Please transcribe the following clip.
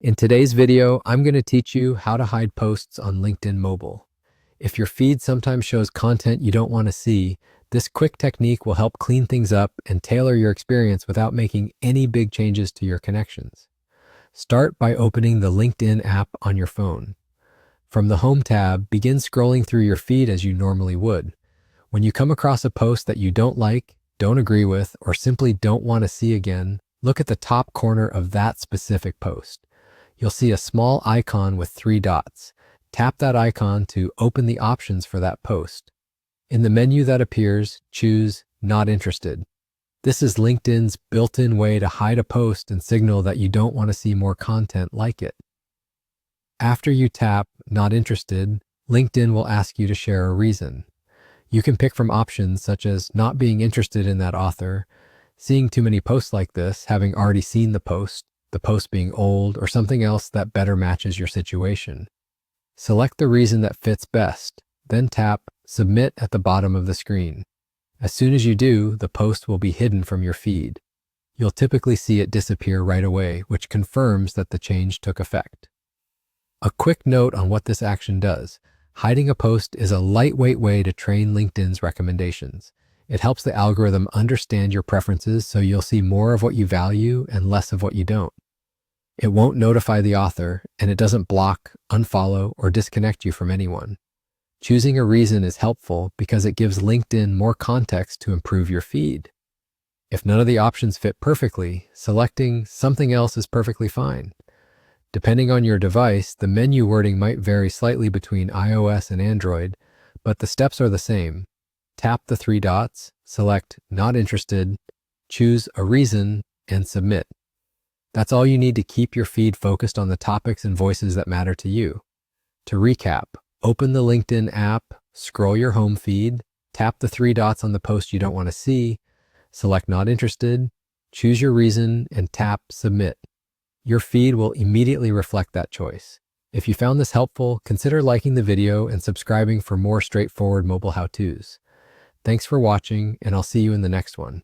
In today's video, I'm going to teach you how to hide posts on LinkedIn Mobile. If your feed sometimes shows content you don't want to see, this quick technique will help clean things up and tailor your experience without making any big changes to your connections. Start by opening the LinkedIn app on your phone. From the Home tab, begin scrolling through your feed as you normally would. When you come across a post that you don't like, don't agree with, or simply don't want to see again, look at the top corner of that specific post. You'll see a small icon with 3 dots. Tap that icon to open the options for that post. In the menu that appears, choose Not Interested. This is LinkedIn's built-in way to hide a post and signal that you don't want to see more content like it. After you tap Not Interested, LinkedIn will ask you to share a reason. You can pick from options such as not being interested in that author, seeing too many posts like this, having already seen the post being old, or something else that better matches your situation. Select the reason that fits best, then tap Submit at the bottom of the screen. As soon as you do, the post will be hidden from your feed. You'll typically see it disappear right away, which confirms that the change took effect. A quick note on what this action does. Hiding a post is a lightweight way to train LinkedIn's recommendations. It helps the algorithm understand your preferences so you'll see more of what you value and less of what you don't. It won't notify the author, and it doesn't block, unfollow, or disconnect you from anyone. Choosing a reason is helpful because it gives LinkedIn more context to improve your feed. If none of the options fit perfectly, selecting something else is perfectly fine. Depending on your device, the menu wording might vary slightly between iOS and Android, but the steps are the same. Tap the 3 dots, select Not Interested, choose a reason, and submit. That's all you need to keep your feed focused on the topics and voices that matter to you. To recap, open the LinkedIn app, scroll your home feed, tap the 3 dots on the post you don't want to see, select Not Interested, choose your reason, and tap Submit. Your feed will immediately reflect that choice. If you found this helpful, consider liking the video and subscribing for more straightforward mobile how-tos. Thanks for watching, and I'll see you in the next one.